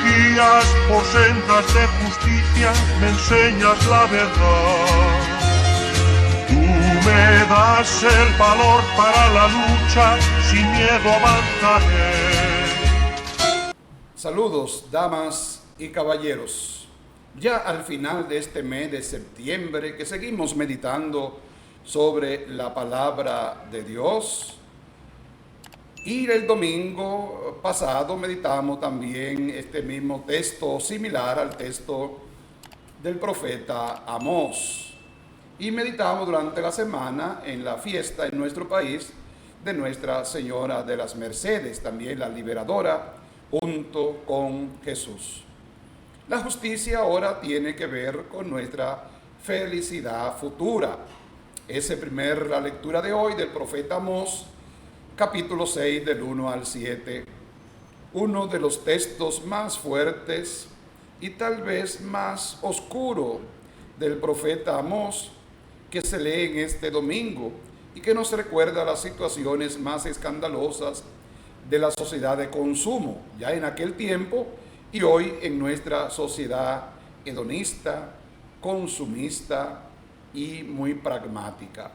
guías por sendas de justicia, me enseñas la verdad. Tú me das el valor para la lucha, sin miedo avanzaré. Saludos, damas y caballeros. Ya al final de este mes de septiembre, que seguimos meditando sobre la palabra de Dios, y el domingo pasado meditamos también este mismo texto similar al texto del profeta Amós. Y meditamos durante la semana en la fiesta en nuestro país de Nuestra Señora de las Mercedes, también la liberadora, junto con Jesús. La justicia ahora tiene que ver con nuestra felicidad futura. Esa es la lectura de hoy del profeta Amós, capítulo 6, del 1 al 7. Uno de los textos más fuertes y tal vez más oscuro del profeta Amós que se lee en este domingo y que nos recuerda las situaciones más escandalosas de la sociedad de consumo, ya en aquel tiempo y hoy en nuestra sociedad hedonista, consumista y muy pragmática.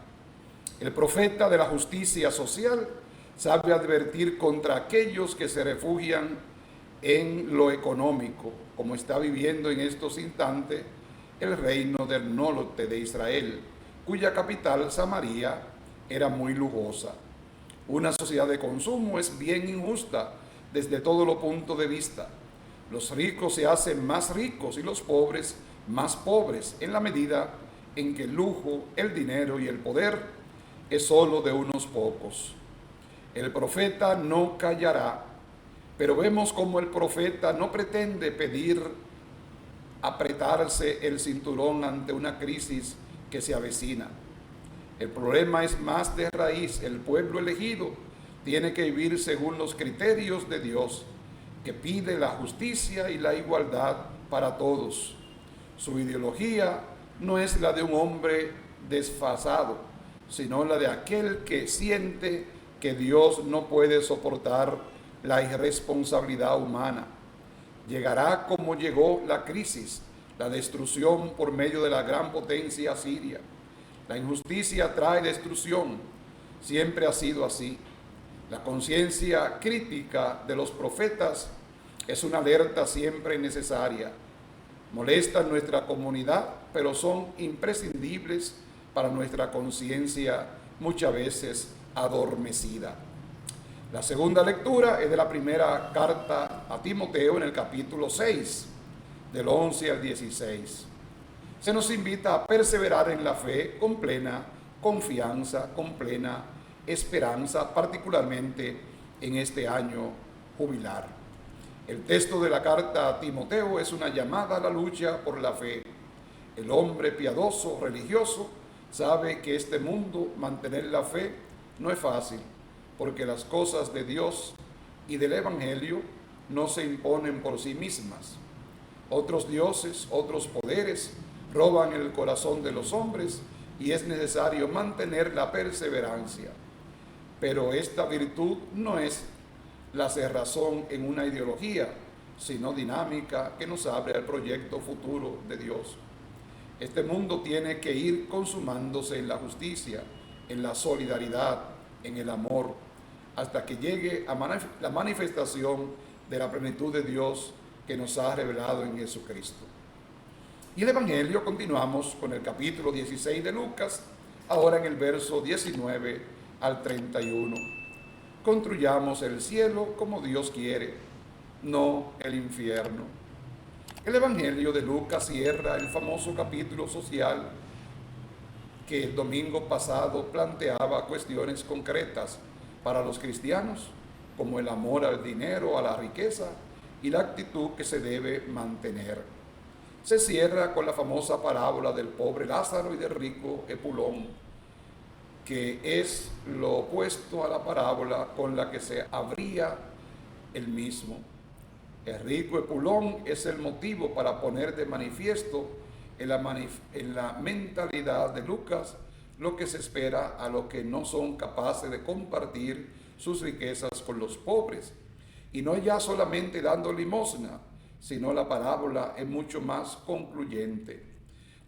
El profeta de la justicia social sabe advertir contra aquellos que se refugian en lo económico, como está viviendo en estos instantes el reino del norte de Israel, cuya capital, Samaria, era muy lujosa. Una sociedad de consumo es bien injusta desde todos los puntos de vista. Los ricos se hacen más ricos y los pobres más pobres en la medida en que el lujo, el dinero y el poder es solo de unos pocos. El profeta no callará, pero vemos como el profeta no pretende pedir apretarse el cinturón ante una crisis que se avecina. El problema es más de raíz. El pueblo elegido tiene que vivir según los criterios de Dios, que pide la justicia y la igualdad para todos. Su ideología no es la de un hombre desfasado, sino la de aquel que siente que Dios no puede soportar la irresponsabilidad humana. Llegará como llegó la crisis, la destrucción por medio de la gran potencia asiria. La injusticia trae destrucción, siempre ha sido así. La conciencia crítica de los profetas es una alerta siempre necesaria. Molestan nuestra comunidad, pero son imprescindibles para nuestra conciencia, muchas veces adormecida. La segunda lectura es de la primera carta a Timoteo en el capítulo 6, del 11 al 16. Se nos invita a perseverar en la fe con plena confianza, con plena esperanza, particularmente en este año jubilar. El texto de la carta a Timoteo es una llamada a la lucha por la fe. El hombre piadoso, religioso, sabe que este mundo, mantener la fe, no es fácil, porque las cosas de Dios y del Evangelio no se imponen por sí mismas. Otros dioses, otros poderes roban el corazón de los hombres y es necesario mantener la perseverancia. Pero esta virtud no es la cerrazón en una ideología, sino dinámica que nos abre al proyecto futuro de Dios. Este mundo tiene que ir consumándose en la justicia, en la solidaridad, en el amor, hasta que llegue a la manifestación de la plenitud de Dios que nos ha revelado en Jesucristo. Y el Evangelio, continuamos con el capítulo 16 de Lucas, ahora en el verso 19 al 31. Construyamos el cielo como Dios quiere, no el infierno. El Evangelio de Lucas cierra el famoso capítulo social que el domingo pasado planteaba cuestiones concretas para los cristianos, como el amor al dinero, a la riqueza y la actitud que se debe mantener. Se cierra con la famosa parábola del pobre Lázaro y del rico Epulón, que es lo opuesto a la parábola con la que se abría el mismo. El rico Epulón es el motivo para poner de manifiesto en la mentalidad de Lucas lo que se espera a los que no son capaces de compartir sus riquezas con los pobres, y no ya solamente dando limosna, sino la parábola es mucho más concluyente.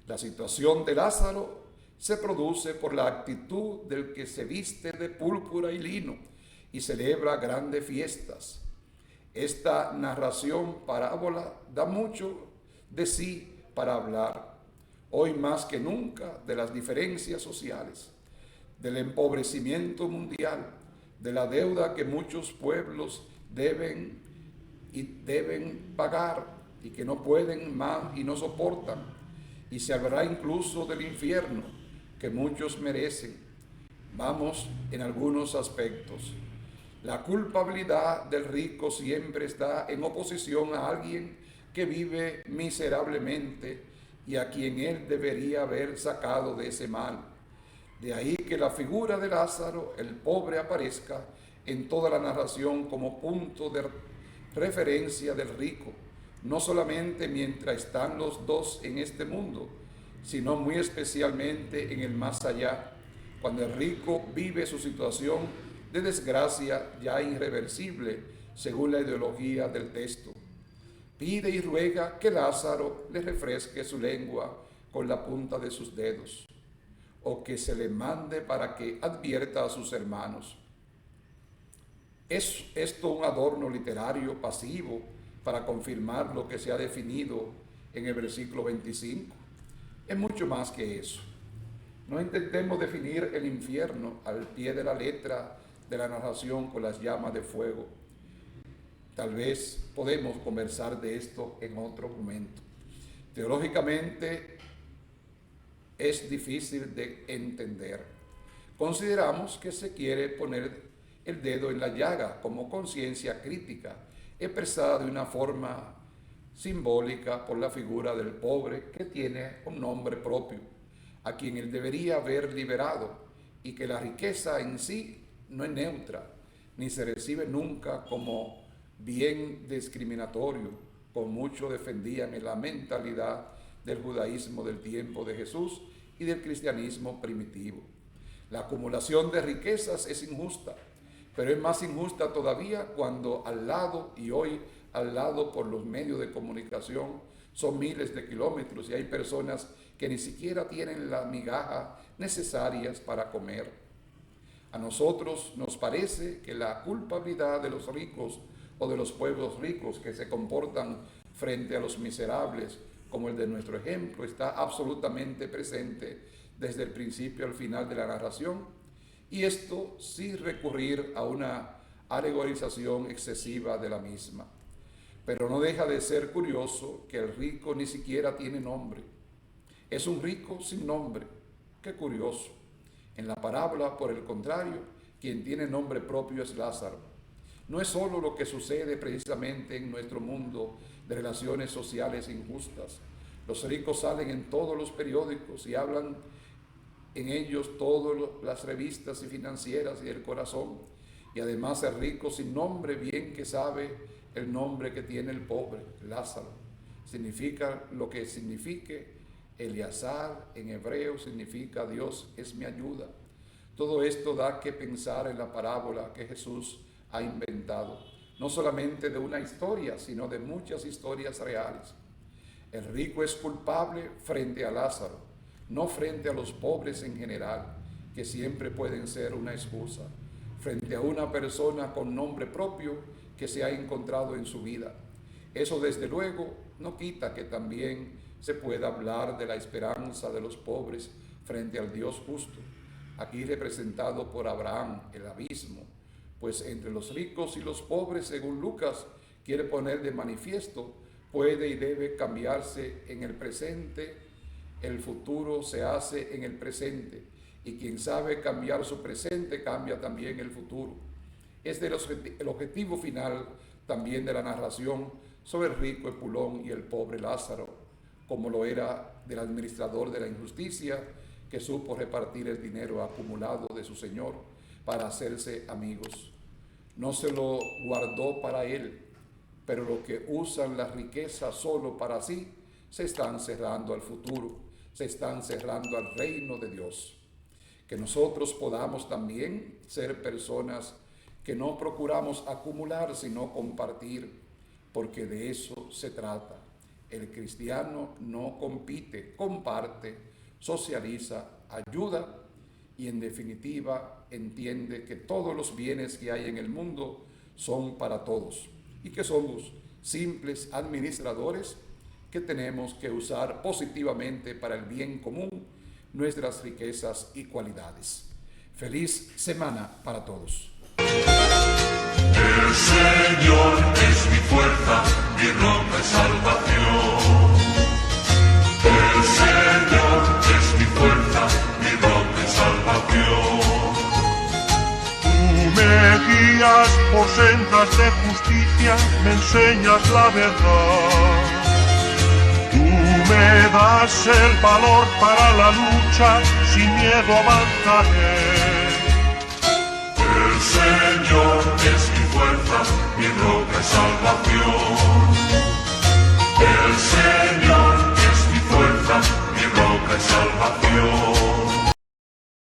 La situación de Lázaro se produce por la actitud del que se viste de púrpura y lino y celebra grandes fiestas. Esta narración parábola da mucho de sí para hablar, hoy más que nunca, de las diferencias sociales, del empobrecimiento mundial, de la deuda que muchos pueblos deben pagar y que no pueden más y no soportan, y se hablará incluso del infierno que muchos merecen. Vamos en algunos aspectos. La culpabilidad del rico siempre está en oposición a alguien que vive miserablemente y a quien él debería haber sacado de ese mal. De ahí que la figura de Lázaro, el pobre, aparezca en toda la narración como punto de referencia del rico, no solamente mientras están los dos en este mundo, sino muy especialmente en el más allá, cuando el rico vive su situación de desgracia ya irreversible, según la ideología del texto. Pide y ruega que Lázaro le refresque su lengua con la punta de sus dedos, o que se le mande para que advierta a sus hermanos. ¿Es esto un adorno literario pasivo para confirmar lo que se ha definido en el versículo 25? Es mucho más que eso. No intentemos definir el infierno al pie de la letra de la narración con las llamas de fuego. Tal vez podemos conversar de esto en otro momento. Teológicamente es difícil de entender. Consideramos que se quiere poner el dedo en la llaga como conciencia crítica, expresada de una forma simbólica por la figura del pobre que tiene un nombre propio, a quien él debería haber liberado, y que la riqueza en sí no es neutra, ni se recibe nunca como bien discriminatorio, como muchos defendían en la mentalidad del judaísmo del tiempo de Jesús y del cristianismo primitivo. La acumulación de riquezas es injusta, pero es más injusta todavía cuando al lado, y hoy al lado por los medios de comunicación, son miles de kilómetros y hay personas que ni siquiera tienen la migaja necesarias para comer. A nosotros nos parece que la culpabilidad de los ricos o de los pueblos ricos que se comportan frente a los miserables, como el de nuestro ejemplo, está absolutamente presente desde el principio al final de la narración, y esto sin recurrir a una alegorización excesiva de la misma. Pero no deja de ser curioso que el rico ni siquiera tiene nombre. Es un rico sin nombre. Qué curioso. En la parábola, por el contrario, quien tiene nombre propio es Lázaro. No es solo lo que sucede precisamente en nuestro mundo de relaciones sociales injustas. Los ricos salen en todos los periódicos y hablan en ellos todas las revistas y financieras y el corazón. Y además el rico sin nombre bien que sabe el nombre que tiene el pobre, Lázaro. Significa lo que signifique. Eleazar en hebreo significa Dios es mi ayuda. Todo esto da que pensar en la parábola que Jesús ha inventado, no solamente de una historia, sino de muchas historias reales. El rico es culpable frente a Lázaro, no frente a los pobres en general, que siempre pueden ser una excusa, frente a una persona con nombre propio que se ha encontrado en su vida. Eso desde luego no quita que también se pueda hablar de la esperanza de los pobres frente al Dios justo, aquí representado por Abraham, el abismo, pues entre los ricos y los pobres, según Lucas quiere poner de manifiesto, puede y debe cambiarse en el presente. El futuro se hace en el presente, y quien sabe cambiar su presente cambia también el futuro. Es el objetivo final también de la narración sobre el rico Epulón y el pobre Lázaro, como lo era del administrador de la injusticia, que supo repartir el dinero acumulado de su señor para hacerse amigos. No se lo guardó para él, pero los que usan la riqueza solo para sí, se están cerrando al futuro, se están cerrando al reino de Dios. Que nosotros podamos también ser personas que no procuramos acumular, sino compartir, porque de eso se trata. El cristiano no compite, comparte, socializa, ayuda y en definitiva entiende que todos los bienes que hay en el mundo son para todos y que somos simples administradores que tenemos que usar positivamente para el bien común nuestras riquezas y cualidades. Feliz semana para todos. El Señor es mi fuerza, mi roca y salvación. El Señor es mi fuerza, mi roca y salvación. Tú me guías por sendas de justicia, me enseñas la verdad. Tú me das el valor para la lucha, sin miedo avanzaré. El Señor